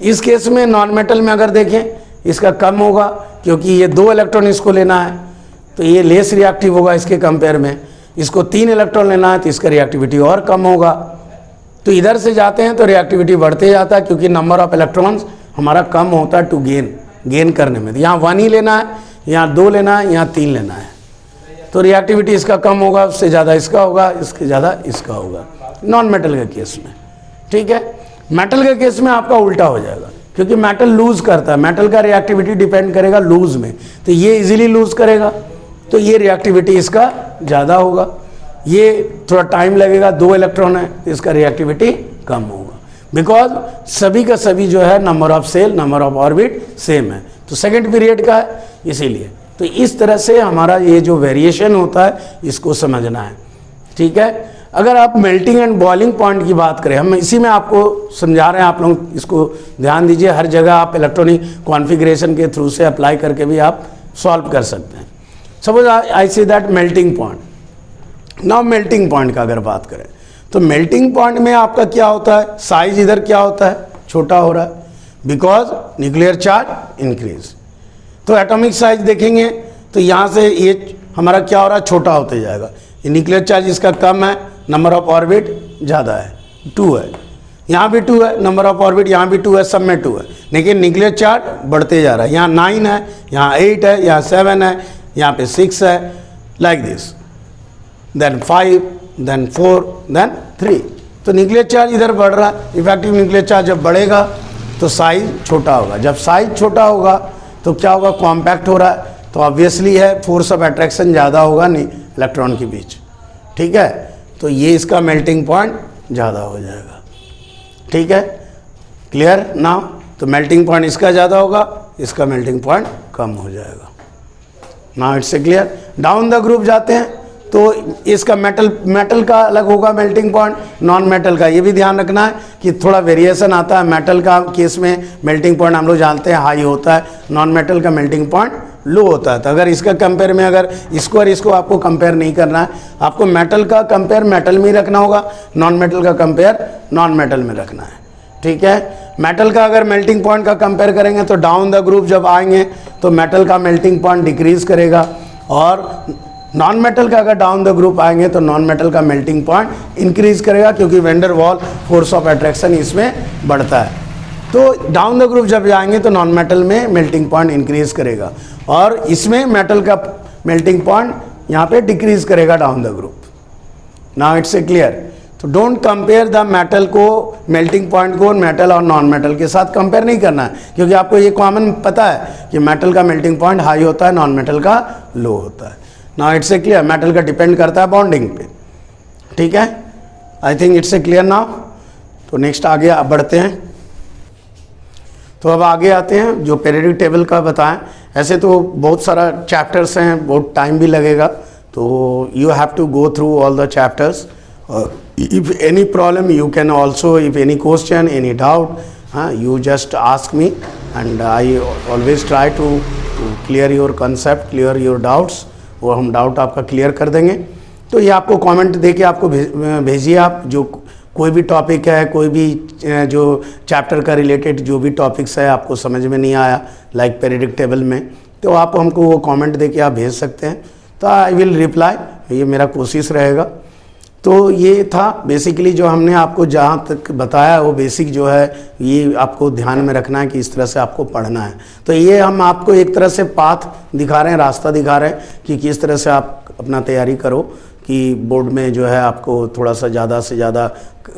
इस केस में नॉन मेटल में अगर देखें, इसका कम होगा, क्योंकि ये 2 इलेक्ट्रॉन इसको लेना है, तो ये लेस रिएक्टिव होगा इसके कंपेयर में. इसको 3 इलेक्ट्रॉन लेना है, तो इसका रिएक्टिविटी और कम होगा. तो इधर से जाते हैं तो रिएक्टिविटी बढ़ते जाता है, क्योंकि नंबर ऑफ इलेक्ट्रॉन्स हमारा कम होता है टू गेन करने में. यहाँ 1 ही लेना है, यहाँ 2 लेना है, यहाँ 3 लेना है, तो रिएक्टिविटी इसका कम होगा, उससे ज़्यादा इसका होगा, इसके ज़्यादा इसका होगा, नॉन मेटल के केस में. ठीक है, मेटल के केस में आपका उल्टा हो जाएगा, क्योंकि मेटल लूज करता है. मेटल का रिएक्टिविटी डिपेंड करेगा लूज में, तो ये इजीली लूज करेगा, तो ये रिएक्टिविटी इसका ज़्यादा होगा. ये थोड़ा टाइम लगेगा, 2 इलेक्ट्रॉन है, तो इसका रिएक्टिविटी कम होगा, बिकॉज सभी का सभी जो है number of shell, number of orbit same है. तो सेकेंड पीरियड का है इसीलिए. तो इस तरह से हमारा ये जो वेरिएशन होता है, इसको समझना है. ठीक है, अगर आप मेल्टिंग एंड बॉइलिंग पॉइंट की बात करें, हम इसी में आपको समझा रहे हैं, आप लोग इसको ध्यान दीजिए. हर जगह आप इलेक्ट्रॉनिक कॉन्फ़िगरेशन के थ्रू से अप्लाई करके भी आप सॉल्व कर सकते हैं. Suppose I say that melting point. Now melting point का अगर बात करें, तो मेल्टिंग पॉइंट में आपका क्या होता है, साइज इधर क्या होता है, छोटा हो रहा है, बिकॉज न्यूक्लियर चार्ज इंक्रीज. तो एटॉमिक साइज देखेंगे तो यहाँ से ये हमारा क्या हो रहा है, छोटा होते जाएगा. न्यूक्लियर चार्ज इसका कम है, नंबर ऑफ ऑर्बिट ज़्यादा है, 2 है, यहाँ भी 2 है, नंबर ऑफ ऑर्बिट यहाँ भी 2 है, सब में 2 है, लेकिन न्यूक्लियर चार्ज बढ़ते जा रहा है. यहाँ 9 है, यहाँ 8 है, यहाँ 7 है, यहाँ पे 6 है, like this, then 5, then 4, then 3. तो न्यूक्लियर चार्ज इधर बढ़ रहा है. इफेक्टिव न्यूक्लियर चार्ज जब बढ़ेगा तो साइज छोटा होगा. जब साइज छोटा होगा तो क्या होगा, कॉम्पैक्ट हो रहा है, तो ऑब्वियसली है फोर्स ऑफ अट्रैक्शन ज़्यादा होगा नहीं इलेक्ट्रॉन के बीच. ठीक है, तो ये इसका मेल्टिंग पॉइंट ज़्यादा हो जाएगा. ठीक है, क्लियर नाउ. तो मेल्टिंग पॉइंट इसका ज़्यादा होगा, इसका मेल्टिंग पॉइंट कम हो जाएगा. Now it's clear. Down the group जाते हैं तो इसका मेटल का अलग होगा मेल्टिंग पॉइंट, नॉन मेटल का. ये भी ध्यान रखना है कि थोड़ा वेरिएशन आता है. मेटल का केस में मेल्टिंग पॉइंट हम लोग जानते हैं हाई होता है, नॉन मेटल का मेल्टिंग पॉइंट लो होता है. तो अगर इसका कंपेयर में, अगर इसको और इसको आपको कंपेयर नहीं करना है, आपको मेटल का कंपेयर मेटल में ही रखना होगा, नॉन मेटल का कंपेयर नॉन मेटल में रखना है. ठीक है, मेटल का अगर मेल्टिंग पॉइंट का कंपेयर करेंगे तो डाउन द ग्रुप जब आएंगे तो मेटल का मेल्टिंग पॉइंट डिक्रीज करेगा, और नॉन मेटल का अगर डाउन द ग्रुप आएंगे तो नॉन मेटल का मेल्टिंग पॉइंट इंक्रीज करेगा, क्योंकि vendor wall force of attraction इसमें बढ़ता है. तो डाउन द ग्रुप जब जाएंगे तो नॉन मेटल में मेल्टिंग पॉइंट इंक्रीज करेगा, और इसमें मेटल का मेल्टिंग पॉइंट यहाँ पे डिक्रीज करेगा down the group. Now it's clear. तो डोंट कंपेयर द मेटल को, मेल्टिंग पॉइंट को मेटल और नॉन मेटल के साथ कंपेयर नहीं करना है, क्योंकि आपको ये कॉमन पता है कि मेटल का मेल्टिंग पॉइंट हाई होता है, नॉन मेटल का लो होता है। Now it's a clear, metal का डिपेंड करता है बॉन्डिंग पे, ठीक है। I think it's a clear now. तो नेक्स्ट आगे अब बढ़ते हैं। तो अब आगे आते हैं जो पीरियोडिक टेबल का बताएं। ऐसे तो बहुत सारा चैप्टर्स हैं, बहुत टाइम भी लगेगा, तो you have to go through all the chapters. If any problem you can also, if any question, any doubt, you just ask me, and I always try to clear your concept, clear your doubts, और हम doubt आपका clear कर देंगे। तो ये आपको comment दे के आपको भेजिए, आप जो कोई भी टॉपिक है, कोई भी जो चैप्टर का रिलेटेड जो भी टॉपिक्स है आपको समझ में नहीं आया लाइक पीरियोडिक टेबल में, तो आप हमको वो कमेंट दे के आप भेज सकते हैं, तो आई विल रिप्लाई, ये मेरा कोशिश रहेगा। तो ये था बेसिकली जो हमने आपको जहाँ तक बताया, वो बेसिक जो है ये आपको ध्यान में रखना है कि इस तरह से आपको पढ़ना है। तो ये हम आपको एक तरह से पाथ दिखा रहे हैं, रास्ता दिखा रहे हैं कि किस तरह से आप अपना तैयारी करो कि बोर्ड में जो है आपको थोड़ा सा ज़्यादा से ज़्यादा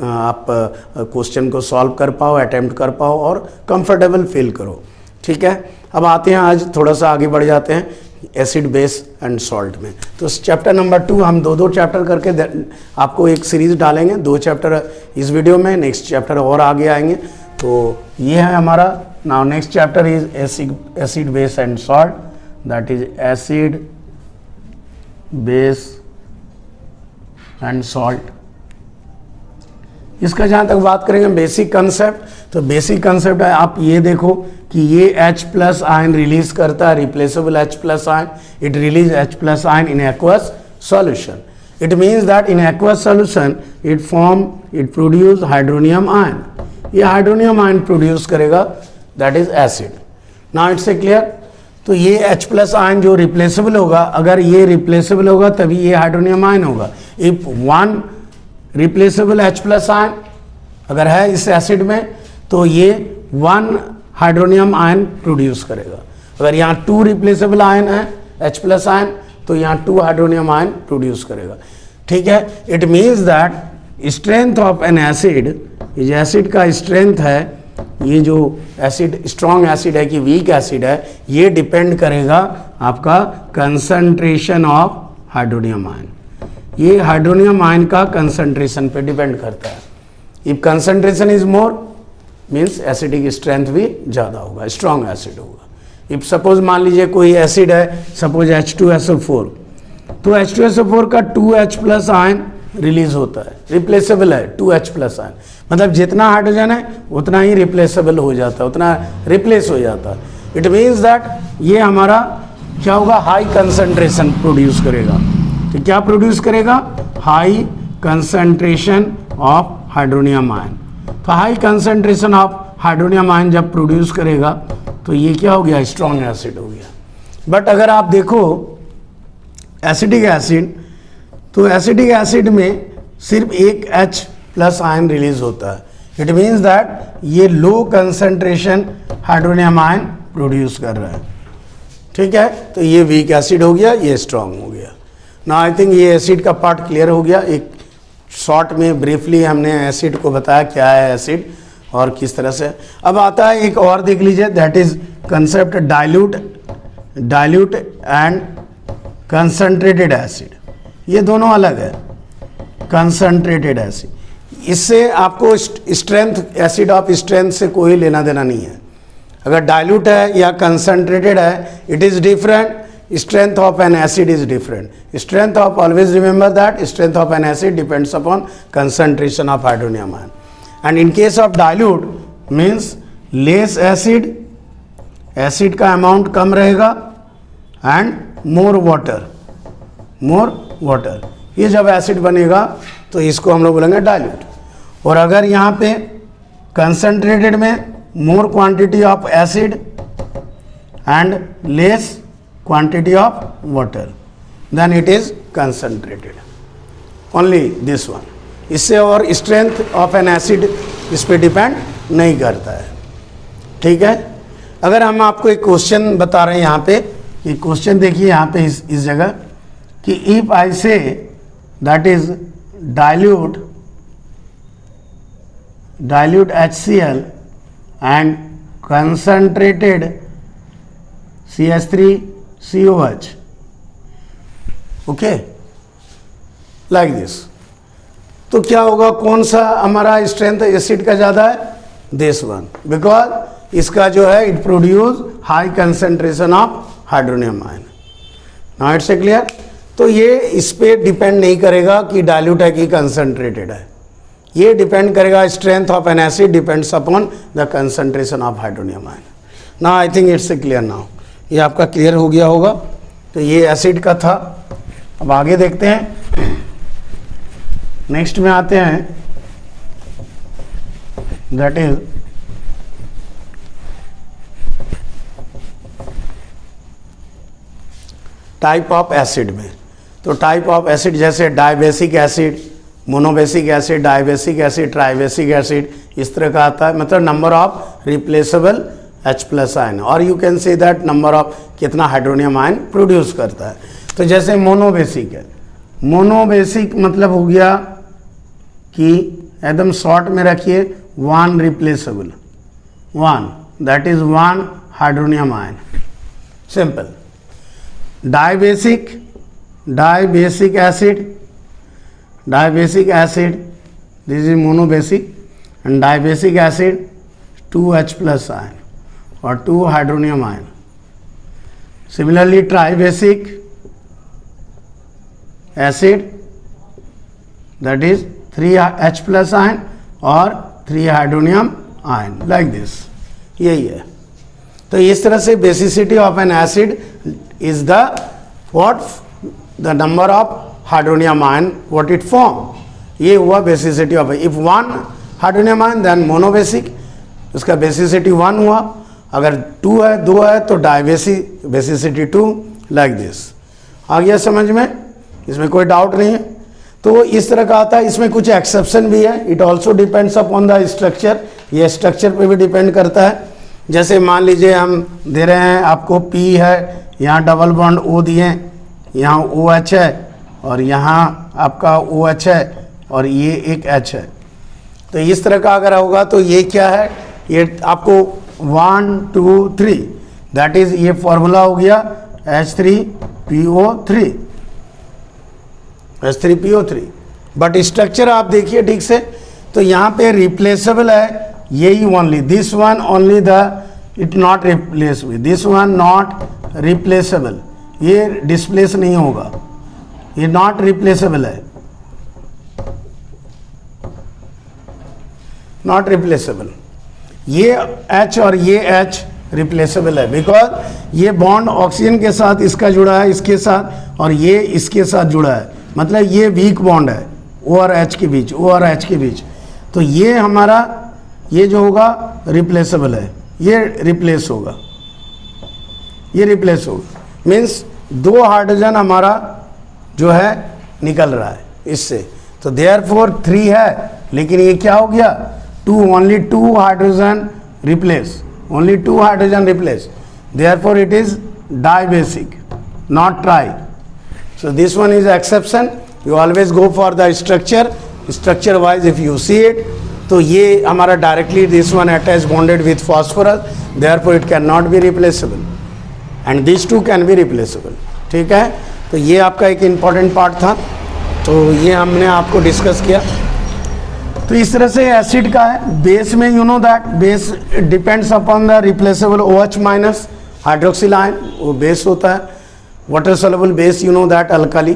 आप क्वेश्चन को सॉल्व कर पाओ, अटैम्प्ट कर पाओ और कंफर्टेबल फील करो, ठीक है। अब आते हैं, आज थोड़ा सा आगे बढ़ जाते हैं एसिड, बेस एंड सॉल्ट में। तो चैप्टर नंबर 2 हम दो चैप्टर करके आपको एक सीरीज डालेंगे, 2 चैप्टर इस वीडियो में, नेक्स्ट चैप्टर और आगे आएंगे। तो ये है हमारा now next chapter is acid, base and salt, that is acid, base and salt. इसका जहाँ तक बात करेंगे बेसिक कंसेप्ट, तो बेसिक कंसेप्ट है, आप ये देखो कि ये H+ आयन रिलीज करता है, replaceable H+ ion, it release H+ ion in aqueous solution. It means that in aqueous solution it produce hydronium ion, ये हाइड्रोनियम आयन प्रोड्यूस करेगा, that is acid. Now it's a clear. तो ये H+ ion जो replaceable होगा, अगर ये replaceable होगा तभी ये हाइड्रोनियम आयन होगा। If one replaceable H+ ion अगर है इस एसिड में, तो ये 1 हाइड्रोनियम आयन प्रोड्यूस करेगा। अगर यहाँ 2 रिप्लेसेबल आयन है H+ आयन, तो यहाँ 2 हाइड्रोनियम आयन प्रोड्यूस करेगा, ठीक है। It means that strength of an acid, ये एसिड का स्ट्रेंथ है, ये जो एसिड स्ट्रॉन्ग एसिड है कि वीक एसिड है, ये डिपेंड करेगा आपका कंसंट्रेशन ऑफ हाइड्रोनियम आयन। ये हाइड्रोनियम आयन का कंसंट्रेशन पे डिपेंड करता है। If concentration is more means acidic strength भी ज़्यादा होगा, स्ट्रॉन्ग एसिड होगा। इफ सपोज मान लीजिए कोई एसिड है, सपोज H2SO4, तो H2SO4 का 2H+ आयन रिलीज होता है, रिप्लेसेबल है 2H+ आयन, मतलब जितना हाइड्रोजन है उतना ही रिप्लेसेबल हो जाता है, उतना रिप्लेस हो जाता है। इट मीन्स दैट ये हमारा क्या होगा, हाई कंसंट्रेशन प्रोड्यूस करेगा। तो क्या प्रोड्यूस करेगा, high concentration of hydronium ion. तो high concentration of hydronium ion जब प्रोड्यूस करेगा तो ये क्या हो गया, स्ट्रॉन्ग एसिड हो गया। बट अगर आप देखो एसिडिक एसिड, तो एसिडिक एसिड में सिर्फ एक H+ आयन रिलीज होता है। इट मीन्स दैट ये low concentration hydronium ion produce कर रहा है, ठीक है। तो ये वीक एसिड हो गया, ये स्ट्रॉन्ग हो गया। ना आई थिंक ये एसिड का पार्ट क्लियर हो गया। एक शॉर्ट में ब्रीफली हमने एसिड को बताया क्या है एसिड और किस तरह से। अब आता है एक और देख लीजिए, that is concept dilute and concentrated acid. ये दोनों अलग है, कंसंट्रेटेड एसिड, इससे आपको स्ट्रेंथ, एसिड ऑफ स्ट्रेंथ से कोई लेना देना नहीं है। अगर डाइल्यूट है या कंसंट्रेटेड है, it is different, strength of an acid is different. Strength of, always remember that strength of an acid depends upon concentration of hydronium ion. And in case of dilute means less acid, acid का amount कम रहेगा, and more water, ये जब acid बनेगा तो इसको हम लोग बोलेंगे dilute। और अगर यहाँ पे concentrated में more quantity of acid and less quantity of water, then it is concentrated, only this one। इससे और strength of an acid इस पे डिपेंड नहीं करता है, ठीक है। अगर हम आपको एक क्वेश्चन बता रहे हैं यहाँ पे, ये क्वेश्चन देखिए यहाँ पे इस जगह कि if I say that is dilute dilute HCl and concentrated CH3COH. Okay, like this. तो क्या होगा, कौन सा हमारा स्ट्रेंथ एसिड का ज़्यादा है? दिस वन, बिकॉज इसका जो है it produce high concentration of hydronium ion. Now it's clear. तो ये इस पे डिपेंड नहीं करेगा कि डाइल्यूट है कि कंसंट्रेटेड है. ये डिपेंड करेगा, strength of an acid depends upon the concentration of hydronium ion. Now I think it's clear. Now ये आपका क्लियर हो गया होगा. तो ये एसिड का था. अब आगे देखते हैं. नेक्स्ट में आते हैं, that is type of acid में. तो टाइप ऑफ एसिड जैसे dibasic acid, monobasic acid, dibasic acid, tribasic acid, इस तरह का आता है. मतलब number of replaceable H+ ion, और you can say that number of कितना हाइड्रोनियम आयन प्रोड्यूस करता है. तो जैसे मोनोबेसिक है. मोनोबेसिक मतलब हो गया कि एकदम शॉर्ट में रखिए, one replaceable, one, that is one hydronium ion. Simple. Dibasic, dibasic acid, dibasic acid, this is monobasic, and dibasic acid 2H+ ion और 2 hydronium ion. Similarly tribasic acid, that is 3H+ ion और 3 hydronium ion, like this. यही है. तो इस तरह से basicity of an acid is the what, the number of hydronium ion what it form. ये हुआ basicity of. If one hydronium ion then monobasic, उसका बेसिसिटी 1 हुआ. अगर 2 है, 2 है तो डाइबेसिक, बेसिसिटी 2, लाइक दिस. आ गया समझ में? इसमें कोई डाउट नहीं है. तो इस तरह का आता है. इसमें कुछ एक्सेप्शन भी है. It also depends upon the structure. ये स्ट्रक्चर पे भी डिपेंड करता है. जैसे मान लीजिए हम दे रहे हैं आपको P है, यहाँ डबल बॉन्ड O दिए, यहाँ OH है और यहाँ आपका OH है और ये एक H है. तो इस तरह का अगर होगा तो ये क्या है, ये आपको 1 2 3, दैट इज ये फॉर्मूला हो गया H3PO3, H3PO3. बट स्ट्रक्चर आप देखिए ठीक से. तो यहाँ पे रिप्लेसेबल है यही only, this one only, the it not replaceable, this one not replaceable. ये डिस्प्लेस नहीं होगा, ये नॉट रिप्लेसेबल है, नॉट रिप्लेसेबल. ये H और ये H रिप्लेसेबल है, बिकॉज ये बॉन्ड ऑक्सीजन के साथ इसका जुड़ा है, इसके साथ, और ये इसके साथ जुड़ा है. मतलब ये वीक बॉन्ड है O और H के बीच, O और H के बीच. तो ये हमारा, ये जो होगा रिप्लेसेबल है, ये रिप्लेस होगा, ये रिप्लेस होगा. मीन्स 2 हाइड्रोजन हमारा जो है निकल रहा है इससे. तो देयरफॉर 3 है, लेकिन ये क्या हो गया 2, only 2 hydrogen replace, only 2 hydrogen replace. Therefore it is dibasic, not try. So this one is exception. You always go for the structure wise if you see it. तो ये हमारा directly this one attached bonded with phosphorus, therefore it cannot be replaceable, and these two can be replaceable. ठीक है. तो ये आपका एक important part था. तो ये हमने आपको डिस्कस किया. तो इस तरह से एसिड का है. बेस में you know that base depends upon the replaceable OH minus hydroxyl ion, वो बेस होता है. Water soluble base you know that alkali.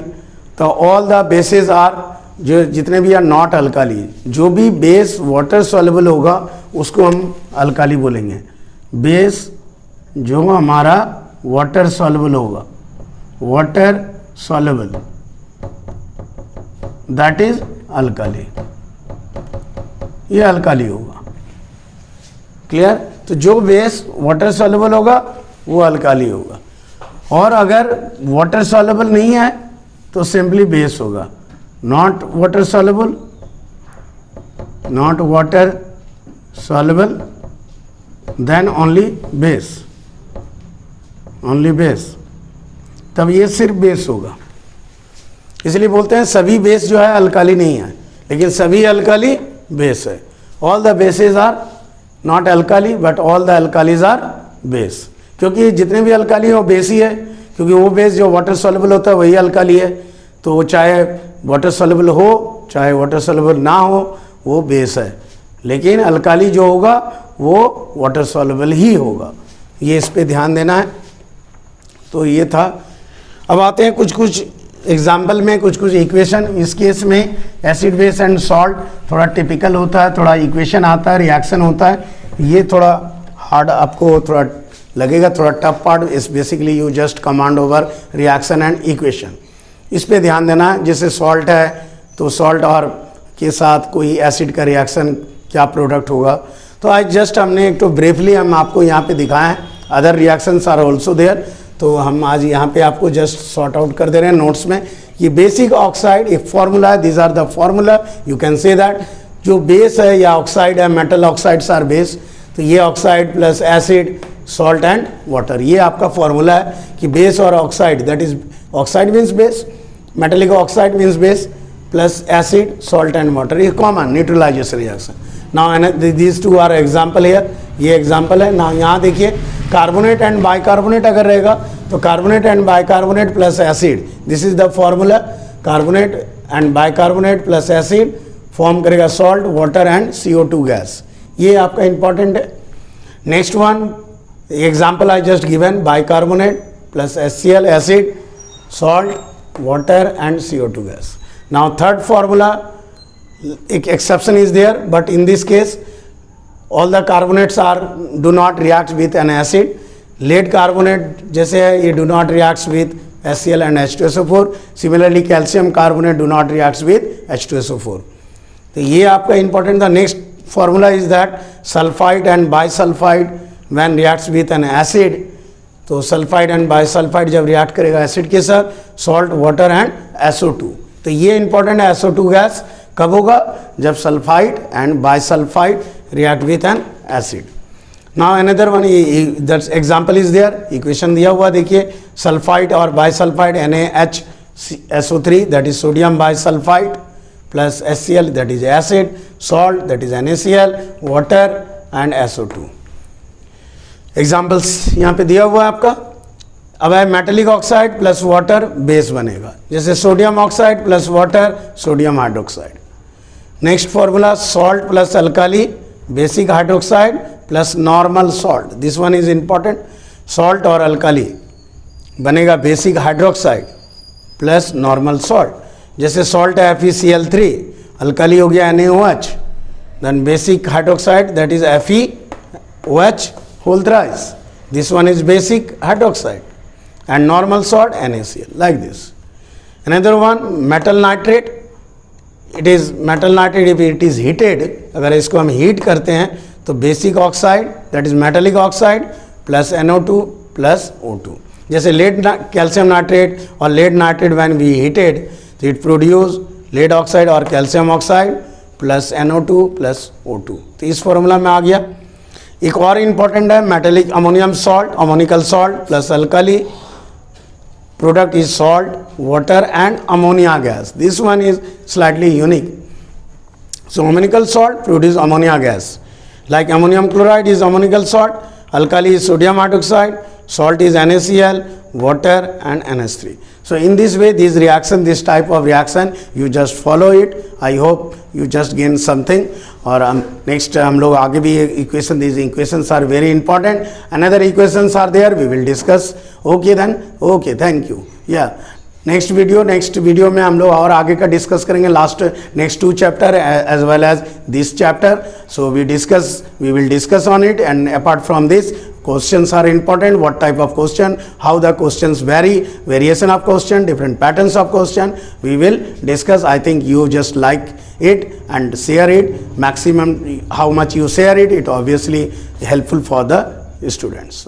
तो ऑल द बेसेस आर, जो जितने भी आर नॉट अल्काली, जो भी बेस वाटर सॉल्युबल होगा उसको हम अल्काली बोलेंगे. बेस जो हमारा वाटर सॉल्युबल होगा, water soluble, that is alkali, ये अल्काली होगा. क्लियर. तो जो बेस वाटर सॉल्युबल होगा वो अल्काली होगा, और अगर वाटर सॉल्युबल नहीं है तो सिंपली बेस होगा. Not water soluble, not water soluble, then only base, only base. तब ये सिर्फ बेस होगा. इसलिए बोलते हैं सभी बेस जो है अल्काली नहीं है, लेकिन सभी अल्काली बेस है. All the bases are not alkali but all the alkalis are base, क्योंकि जितने भी अल्काली हैं वो बेस ही है, क्योंकि वो बेस जो वाटर सॉल्युबल होता है वही अल्काली है। तो वो चाहे वाटर सॉल्युबल हो चाहे वाटर सॉल्युबल ना हो वो बेस है, लेकिन अल्काली जो होगा वो वाटर सॉल्युबल ही होगा, ये इस पे ध्यान देना है। तो ये था। अब आते हैं कुछ कुछ एग्जाम्पल में, कुछ कुछ इक्वेशन। इस केस में एसिड बेस एंड सॉल्ट थोड़ा टिपिकल होता है, थोड़ा इक्वेशन आता है, रिएक्शन होता है। ये थोड़ा हार्ड आपको थोड़ा लगेगा, थोड़ा टफ पार्ट इस basically you just command over reaction and equation, इस पे ध्यान देना है। जैसे सॉल्ट है तो सॉल्ट और के साथ कोई एसिड का रिएक्शन क्या प्रोडक्ट होगा। तो आज जस्ट हमने एक तो ब्रीफली हम आपको यहाँ पे दिखाए हैं, other reactions are also there. तो हम आज यहाँ पे आपको जस्ट सॉर्ट आउट कर दे रहे हैं नोट्स में। ये बेसिक ऑक्साइड एक फॉर्मूला है, this are the formula, you can say that जो बेस है या ऑक्साइड है, मेटल ऑक्साइड्स आर बेस। तो ये oxide plus acid salt and water, ये आपका फॉर्मूला है कि बेस और oxide, that is oxide means base, metallic oxide means base plus acid salt and water, ये common neutralization reaction. Now these two are example here, ये example है ना। यहाँ देखिए कार्बोनेट एंड बाइकार्बोनेट अगर रहेगा तो carbonate and bicarbonate plus acid, this is the formula. Carbonate and bicarbonate plus acid form करेगा salt water and CO2 gas, ये आपका इंपॉर्टेंट है। Next one example I just given, bicarbonate plus HCl acid salt water and CO2 gas. Now third formula, exception is there, but in this case all the carbonates do not react with an acid. Lead carbonate जैसे है ये do not reacts with HCl and H2SO4. Similarly calcium carbonate do not reacts with H2SO4. तो ये आपका important। The next formula is that sulfide and bisulfide when reacts with an acid, तो sulphide and bisulphide जब react करेगा acid के साथ, salt water and SO2। तो ये इंपॉर्टेंट है, SO2 गैस कब होगा, जब sulphide and bisulphide react with an acid. Now another one that example is there, equation दिया हुआ देखिए, सल्फाइड और bisulphide NaHSO3 that is sodium bisulphide plus HCl that is acid, salt that is NaCl, water and SO2। Examples यहाँ पे दिया हुआ है आपका। अब है metallic oxide plus water base बनेगा, जैसे sodium oxide plus water sodium hydroxide. Next formula salt plus alkali basic hydroxide plus normal salt, this one is important. Salt और अल्काली बनेगा basic hydroxide plus normal salt, जैसे salt है FeCl3, alkali हो गया NaOH, then basic hydroxide that is FeOH whole thrice, this one is basic hydroxide and normal salt NaCl, like this. Another one metal nitrate, it is metal nitrate if it is heated, अगर इसको हम heat करते हैं तो basic oxide that is metallic oxide plus NO2 plus O2। जैसे lead calcium nitrate और lead nitrate when we heated तो it produce lead oxide और calcium oxide plus NO2 plus O2। तो इस फॉर्मूला में आ गया। एक और इंपॉर्टेंट है metallic ammonium salt, ammoniacal salt plus alkali, product is salt water and ammonia gas, this one is slightly unique. So ammoniacal salt produce ammonia gas, like ammonium chloride is ammoniacal salt, alkali is sodium hydroxide, salt is NaCl, water and NH3. So in this way, this reaction, this type of reaction, you just follow it. I hope you just gain something. और next हम लोग आगे भी equation, these equations are very important. Another equations are there, we will discuss. Okay then, okay, thank you. Yeah. Next video में हम लोग और आगे का डिस्कस करेंगे, next 2 chapter as well as this chapter. So we will discuss on it, and apart from this questions are important, what type of question, how the questions vary, variation of question, different patterns of question, we will discuss. I think you just like it and share it, maximum how much you share it, it obviously helpful for the students.